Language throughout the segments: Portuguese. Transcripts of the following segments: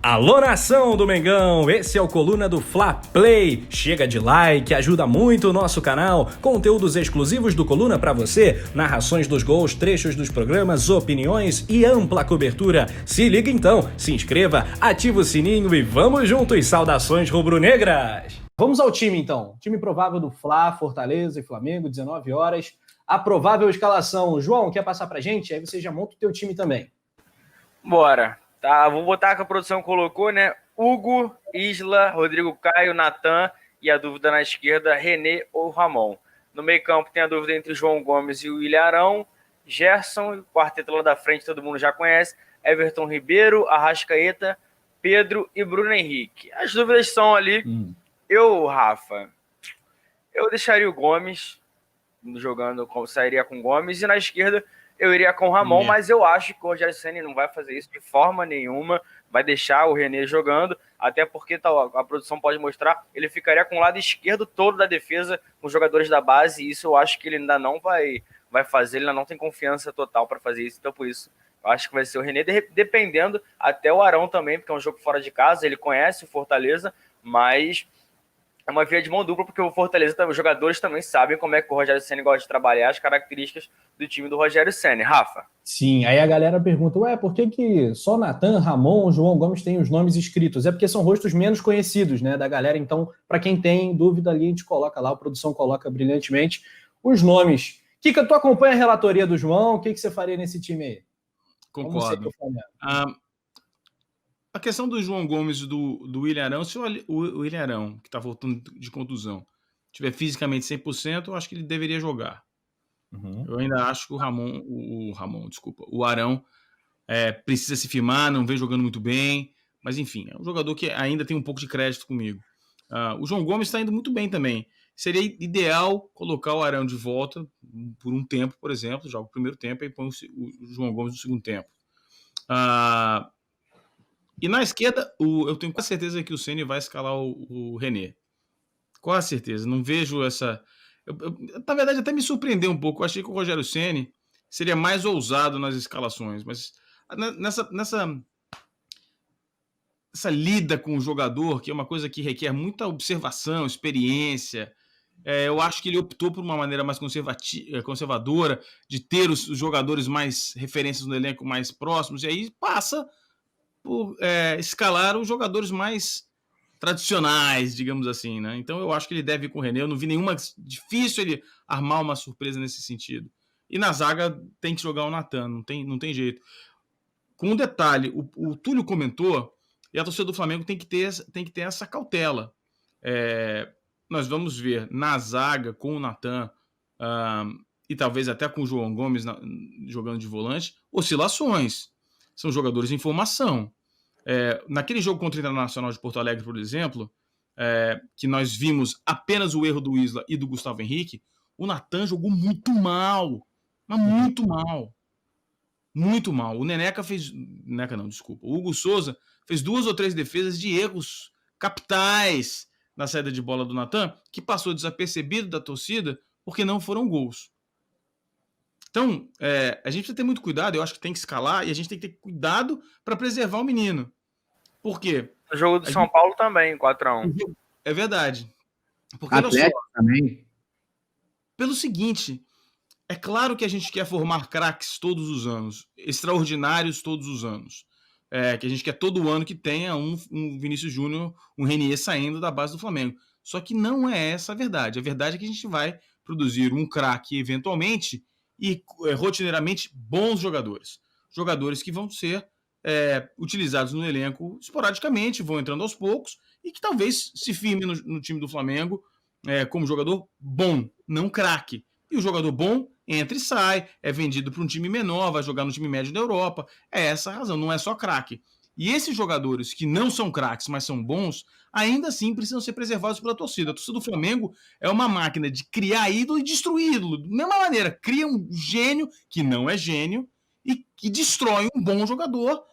Alô, nação do Mengão, esse é o Coluna do Fla Play. Chega de like, ajuda muito o nosso canal. Conteúdos exclusivos do Coluna pra você, narrações dos gols, trechos dos programas, opiniões e ampla cobertura. Se liga então, se inscreva, ativa o sininho e vamos juntos. Saudações rubro-negras. Vamos ao time então. Time provável do Fla, Fortaleza e Flamengo, 19 horas. A provável escalação. João, quer passar pra gente? Aí você já monta o teu time também. Bora. Tá, vou botar que a produção colocou, né? Hugo, Isla, Rodrigo Caio, Natan e a dúvida na esquerda, René ou Ramon. No meio campo tem a dúvida entre João Gomes e o Ilharão, Gerson, o quarteto lá da frente todo mundo já conhece, Everton Ribeiro, Arrascaeta, Pedro e Bruno Henrique. As dúvidas são ali, Rafa, eu deixaria o Gomes jogando, sairia com o Gomes, e na esquerda eu iria com o Ramon, mas eu acho que o Rogério Ceni não vai fazer isso de forma nenhuma, vai deixar o René jogando, até porque a produção pode mostrar, ele ficaria com o lado esquerdo todo da defesa, com os jogadores da base, e isso eu acho que ele ainda não vai fazer, ele ainda não tem confiança total para fazer isso, então por isso eu acho que vai ser o René, dependendo até o Arão também, porque é um jogo fora de casa, ele conhece o Fortaleza, mas é uma via de mão dupla, porque o Fortaleza, os jogadores também sabem como é que o Rogério Ceni gosta de trabalhar, as características do time do Rogério Ceni. Rafa? Sim, aí a galera pergunta, por que só Natan, Ramon, João Gomes têm os nomes escritos? É porque são rostos menos conhecidos, né, da galera, então, para quem tem dúvida ali, a gente coloca lá, a produção coloca brilhantemente os nomes. Kika, tu acompanha a relatoria do João, o que você faria nesse time aí? Concordo. A questão do João Gomes e do Ilharão, se o Ilharão, que está voltando de contusão, estiver fisicamente 100%, eu acho que ele deveria jogar. Eu ainda acho que o Arão precisa se firmar, não vem jogando muito bem, mas enfim, é um jogador que ainda tem um pouco de crédito comigo. O João Gomes está indo muito bem também. Seria ideal colocar o Arão de volta por um tempo, por exemplo, joga o primeiro tempo e põe o João Gomes no segundo tempo. E na esquerda, eu tenho quase certeza que o Ceni vai escalar o René. Quase certeza. Não vejo essa... na verdade, até me surpreendeu um pouco. Eu achei que o Rogério Ceni seria mais ousado nas escalações. Mas nessa lida com o jogador, que é uma coisa que requer muita observação, experiência, eu acho que ele optou por uma maneira mais conservadora, de ter os jogadores mais referências no elenco mais próximos, e aí passa por escalar os jogadores mais tradicionais, digamos assim, né? Então eu acho que ele deve ir com o René. Eu não vi nenhuma... Difícil ele armar uma surpresa nesse sentido. E na zaga tem que jogar o Natan, não tem jeito. Com um detalhe, o Túlio comentou, e a torcida do Flamengo tem que ter essa cautela. Nós vamos ver na zaga com o Natan e talvez até com o João Gomes jogando de volante, oscilações. São jogadores em formação. Naquele jogo contra o Internacional de Porto Alegre, por exemplo, que nós vimos apenas o erro do Isla e do Gustavo Henrique, o Natan jogou muito mal. Mas muito mal. Muito mal. O o Hugo Souza fez 2 ou 3 defesas de erros capitais na saída de bola do Natan, que passou desapercebido da torcida porque não foram gols. Então, a gente precisa ter muito cuidado, eu acho que tem que escalar, e a gente tem que ter cuidado para preservar o menino. Por quê? O jogo do São Paulo também, 4-1. É verdade. Porque, Atlético também. Pelo seguinte, é claro que a gente quer formar craques todos os anos, extraordinários todos os anos. Que a gente quer todo ano que tenha um Vinícius Júnior, um René saindo da base do Flamengo. Só que não é essa a verdade. A verdade é que a gente vai produzir um craque eventualmente e rotineiramente bons jogadores. Jogadores que vão ser utilizados no elenco esporadicamente, vão entrando aos poucos e que talvez se firme no time do Flamengo como jogador bom, não craque. E o jogador bom entra e sai, é vendido para um time menor, vai jogar no time médio da Europa. É essa a razão, não é só craque. E esses jogadores que não são craques, mas são bons, ainda assim precisam ser preservados pela torcida. A torcida do Flamengo é uma máquina de criar ídolo e destruir ídolo. Da mesma maneira, cria um gênio que não é gênio e que destrói um bom jogador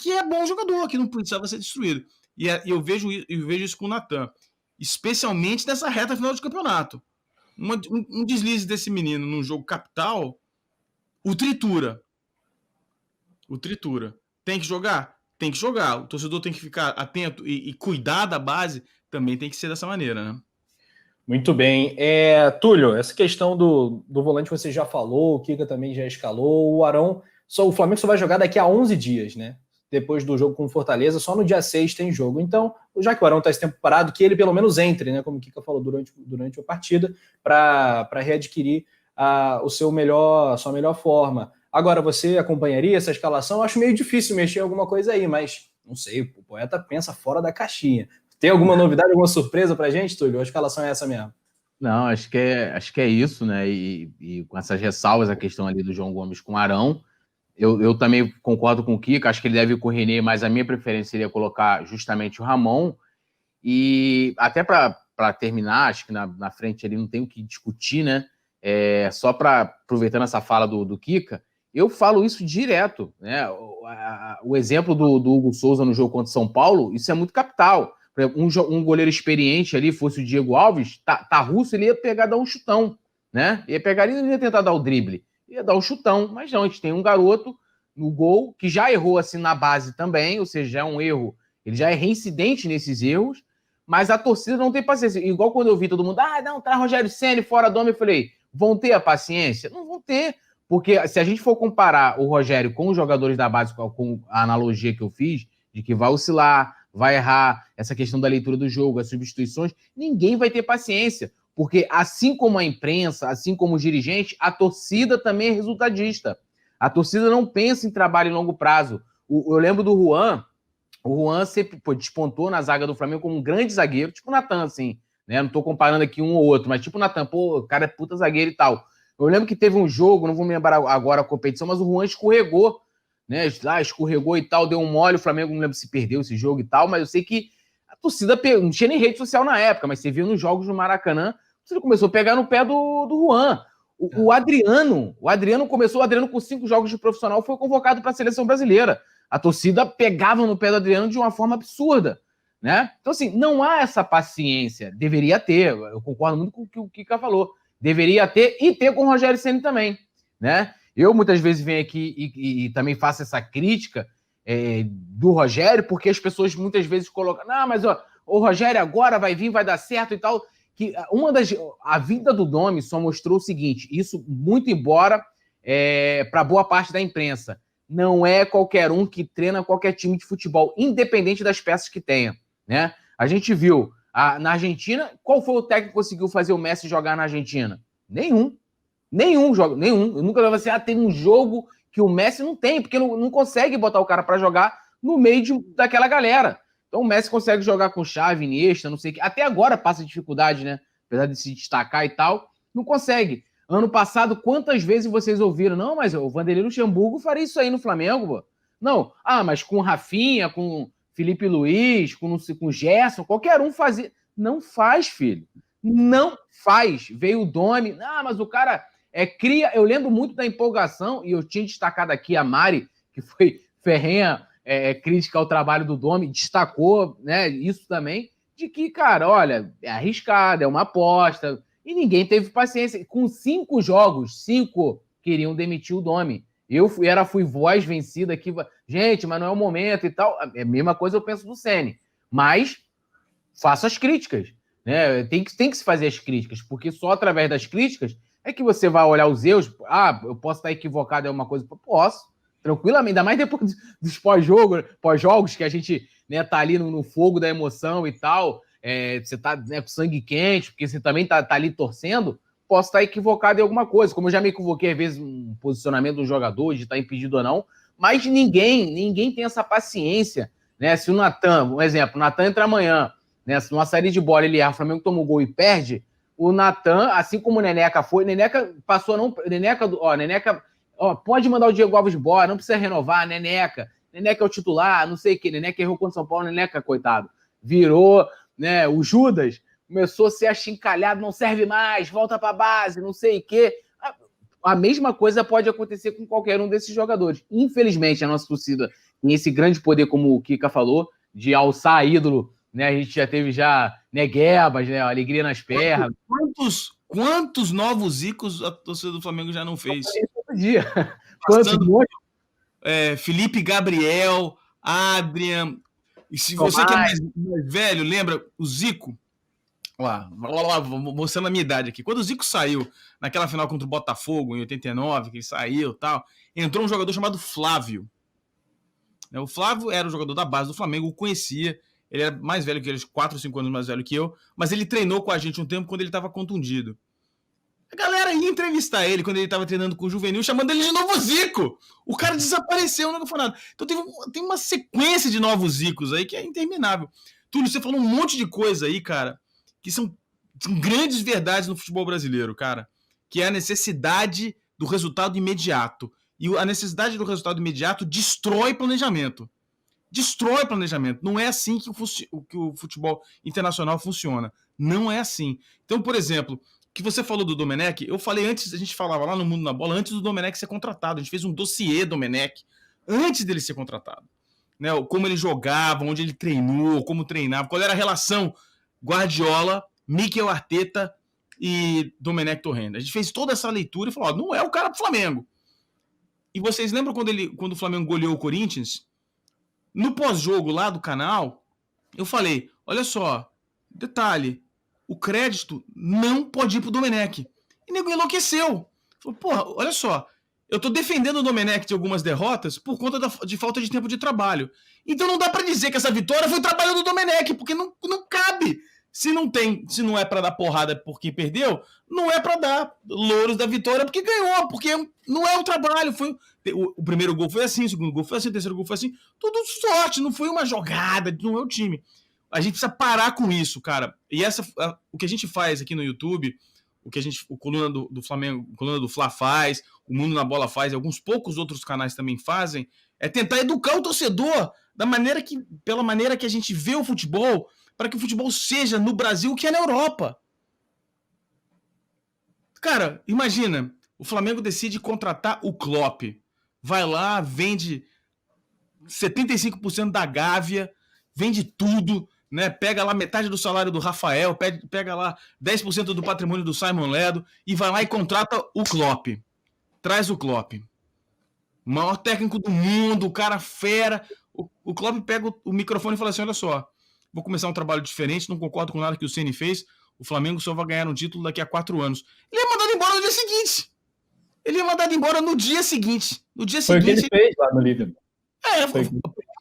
que é bom jogador, que não precisava ser destruído. E eu vejo isso com o Natan, especialmente nessa reta final de campeonato. Um deslize desse menino num jogo capital o tritura. Tem que jogar? tem que jogar. O torcedor tem que ficar atento e cuidar da base, também tem que ser dessa maneira, né? Muito bem. Túlio, essa questão do volante você já falou, o Kika também já escalou, o Arão, o Flamengo só vai jogar daqui a 11 dias, né? Depois do jogo com o Fortaleza, só no dia 6 tem jogo. Então, já que o Arão está esse tempo parado, que ele pelo menos entre, né? Como o Kika falou durante a partida, para readquirir sua melhor forma. Agora, você acompanharia essa escalação? Eu acho meio difícil mexer em alguma coisa aí, mas não sei, o poeta pensa fora da caixinha. Tem alguma novidade, alguma surpresa pra gente, Túlio? A escalação é essa mesmo. Não, acho que é isso, né? E com essas ressalvas, a questão ali do João Gomes com o Arão, eu também concordo com o Kika, acho que ele deve ir com o René, mas a minha preferência seria colocar justamente o Ramon. E até para terminar, acho que na frente ali não tem o que discutir, né? Só para aproveitando essa fala do Kika, eu falo isso direto, né? O exemplo do Hugo Souza no jogo contra o São Paulo, isso é muito capital. Um goleiro experiente ali, fosse o Diego Alves, tá russo, ele ia pegar, dar um chutão, né? Ia pegar e não ia tentar dar o drible, ia dar um chutão, mas não, a gente tem um garoto no gol que já errou assim na base também, ou seja, já é um erro, ele já é reincidente nesses erros, mas a torcida não tem paciência. Igual quando eu vi todo mundo, não, tá Rogério Ceni fora do homem, eu falei, vão ter a paciência? Não vão ter, porque se a gente for comparar o Rogério com os jogadores da base, com a analogia que eu fiz, de que vai oscilar, vai errar, essa questão da leitura do jogo, as substituições, ninguém vai ter paciência, porque assim como a imprensa, assim como os dirigentes, a torcida também é resultadista. A torcida não pensa em trabalho em longo prazo. Eu lembro do Juan, o Juan sempre despontou na zaga do Flamengo como um grande zagueiro, tipo o Natan, assim, né? Não tô comparando aqui um ou outro, mas tipo o Natan, o cara é puta zagueiro e tal. Eu lembro que teve um jogo, não vou me lembrar agora a competição, mas o Juan escorregou, né? Escorregou e tal, deu um mole, o Flamengo não lembro se perdeu esse jogo e tal, mas eu sei que a torcida não tinha nem rede social na época, mas você viu nos jogos no Maracanã, a torcida começou a pegar no pé do Juan. O Adriano começou, com 5 jogos de profissional, foi convocado para a seleção brasileira. A torcida pegava no pé do Adriano de uma forma absurda, né? Então, assim, não há essa paciência. Deveria ter, eu concordo muito com o que o Kika falou. Deveria ter, e ter com o Rogério Ceni também, né? Eu muitas vezes venho aqui e também faço essa crítica do Rogério, porque as pessoas muitas vezes colocam, mas o Rogério agora vai vir, vai dar certo e tal. Que a vinda do Domi só mostrou o seguinte, isso muito embora para boa parte da imprensa, não é qualquer um que treina qualquer time de futebol, independente das peças que tenha, né? A gente viu na Argentina, qual foi o técnico que conseguiu fazer o Messi jogar na Argentina? Nenhum. Eu nunca vi assim, tem um jogo que o Messi não tem, porque não consegue botar o cara para jogar no meio daquela galera. Então o Messi consegue jogar com Xavi, Iniesta, não sei o que. Até agora passa dificuldade, né? Apesar de se destacar e tal, não consegue. Ano passado, quantas vezes vocês ouviram? Não, mas o Vanderlei Luxemburgo faria isso aí no Flamengo, pô. Não, mas com Rafinha, com Felipe Luiz, com Gerson, qualquer um fazia. Não faz, filho. Não faz. Veio o Domi. Mas o cara cria... Eu lembro muito da empolgação, e eu tinha destacado aqui a Mari, que foi ferrenha crítica ao trabalho do Domi, destacou, né, isso também, de que, cara, olha, é arriscado, é uma aposta, e ninguém teve paciência. Com 5 jogos, 5 queriam demitir o Domi. Eu fui voz vencida aqui, gente, mas não é o momento e tal. É a mesma coisa eu penso do Ceni. Mas faço as críticas, né? Tem que se fazer as críticas, porque só através das críticas é que você vai olhar os erros. Eu posso estar equivocado em alguma coisa? Posso. Tranquilamente, ainda mais depois dos pós-jogos, que a gente, né, tá ali no fogo da emoção e tal, você tá, né, com sangue quente, porque você também tá ali torcendo, posso estar equivocado em alguma coisa, como eu já me equivoquei, às vezes, um posicionamento do jogador, de estar impedido ou não, mas ninguém tem essa paciência, né? Se o Natan, um exemplo, o Natan entra amanhã, né, se numa saída de bola ele erra, o Flamengo toma o gol e perde, o Natan, assim como o Neneca foi, Neneca passou a não... Neneca, pode mandar o Diego Alves embora, não precisa renovar, Neneca é o titular, não sei o que, Neneca errou contra o São Paulo, Neneca, coitado, virou, né, o Judas começou a ser achincalhado, não serve mais, volta pra base, não sei o que. A mesma coisa pode acontecer com qualquer um desses jogadores. Infelizmente, a nossa torcida tem esse grande poder, como o Kika falou, de alçar ídolo, né, a gente já teve Neguebas, né, alegria nas pernas. Quantos novos icos a torcida do Flamengo já não fez? Todo dia. Felipe Gabriel, Adrian. E se você que é mais velho, lembra o Zico? Lá, mostrando a minha idade aqui. Quando o Zico saiu naquela final contra o Botafogo, em 89, que ele saiu e tal, entrou um jogador chamado Flávio. O Flávio era o jogador da base do Flamengo, o conhecia. Ele era mais velho que ele, 4 ou 5 anos mais velho que eu, mas ele treinou com a gente um tempo quando ele estava contundido. A galera ia entrevistar ele quando ele estava treinando com o Juvenil, chamando ele de novo Zico. O cara desapareceu, não foi nada. Então tem uma sequência de novos Zicos aí que é interminável. Túlio, você falou um monte de coisa aí, cara, que são grandes verdades no futebol brasileiro, cara. Que é a necessidade do resultado imediato. E a necessidade do resultado imediato destrói planejamento. Destrói planejamento. Não é assim que o futebol internacional funciona. Não é assim. Então, por exemplo, que você falou do Domenech, eu falei antes, a gente falava lá no Mundo na Bola, antes do Domenech ser contratado. A gente fez um dossiê Domenech antes dele ser contratado. Né? Como ele jogava, onde ele treinou, como treinava, qual era a relação Guardiola, Mikel Arteta e Domenech Torrent. A gente fez toda essa leitura e falou, não é o cara pro Flamengo. E vocês lembram quando o Flamengo goleou o Corinthians? No pós-jogo lá do canal, eu falei, olha só, detalhe, o crédito não pode ir pro Domenech. E o nego enlouqueceu. Falou, porra, olha só, eu tô defendendo o Domenech de algumas derrotas por conta de falta de tempo de trabalho. Então não dá pra dizer que essa vitória foi o trabalho do Domenech, porque não cabe. Se não é pra dar porrada porque perdeu, não é pra dar louros da vitória porque ganhou, porque não é o trabalho. O primeiro gol foi assim, o segundo gol foi assim, o terceiro gol foi assim. Tudo sorte, não foi uma jogada, não é o time. A gente precisa parar com isso, cara. E o que a gente faz aqui no YouTube, o Coluna do Flamengo, o Coluna do Fla faz, o Mundo na Bola faz, e alguns poucos outros canais também fazem, é tentar educar o torcedor pela maneira que a gente vê o futebol, para que o futebol seja no Brasil o que é na Europa. Cara, imagina, o Flamengo decide contratar o Klopp. Vai lá, vende 75% da Gávea, vende tudo, né? Pega lá metade do salário do Rafael, pega lá 10% do patrimônio do Simon Ledo e vai lá e contrata o Klopp. Traz o Klopp. O maior técnico do mundo, o cara fera. O Klopp pega o microfone e fala assim, olha só, vou começar um trabalho diferente, não concordo com nada que o Ceni fez, o Flamengo só vai ganhar um título daqui a 4 anos. Ele é mandado embora no dia seguinte. Foi o que ele fez lá no Liverpool.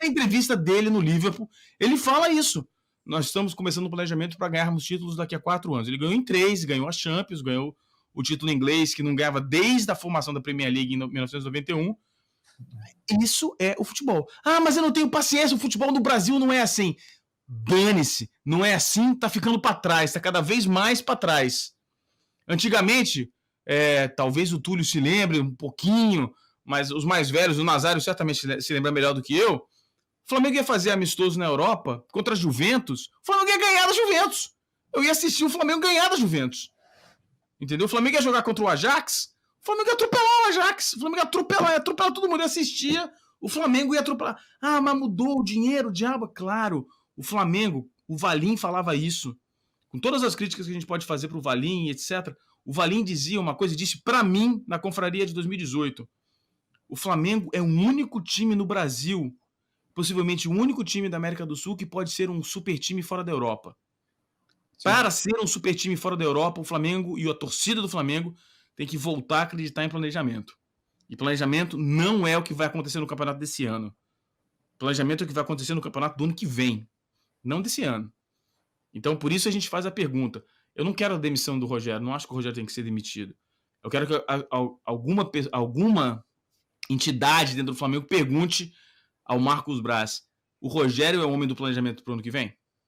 A entrevista dele no Liverpool, ele fala isso. Nós estamos começando o planejamento para ganharmos títulos daqui a 4 anos. Ele ganhou em 3, ganhou a Champions, ganhou o título inglês, que não ganhava desde a formação da Premier League em 1991. Isso é o futebol. Ah, mas eu não tenho paciência, o futebol no Brasil não é assim. Dane-se, não é assim, tá ficando para trás, tá cada vez mais para trás. Antigamente, talvez o Túlio se lembre um pouquinho, mas os mais velhos, o Nazário certamente se lembra melhor do que eu. O Flamengo ia fazer amistoso na Europa contra a Juventus, o Flamengo ia ganhar da Juventus. Eu ia assistir o Flamengo ganhar da Juventus. Entendeu? O Flamengo ia jogar contra o Ajax, o Flamengo ia atropelar o Ajax, o Flamengo ia atropelar todo mundo, ia assistir, o Flamengo ia atropelar. Ah, mas mudou o dinheiro, o diabo, claro. O Flamengo, o Valim falava isso. Com todas as críticas que a gente pode fazer pro Valim, etc., o Valim dizia uma coisa, disse para mim na confraria de 2018. O Flamengo é o único time no Brasil, possivelmente o único time da América do Sul que pode ser um super time fora da Europa. Sim. Para ser um super time fora da Europa, o Flamengo e a torcida do Flamengo tem que voltar a acreditar em planejamento. E planejamento não é o que vai acontecer no campeonato desse ano. Planejamento é o que vai acontecer no campeonato do ano que vem, não desse ano. Então, por isso a gente faz a pergunta. Eu não quero a demissão do Rogério, não acho que o Rogério tem que ser demitido. Eu quero que alguma entidade dentro do Flamengo pergunte ao Marcos Braz: o Rogério é o homem do planejamento para o ano que vem?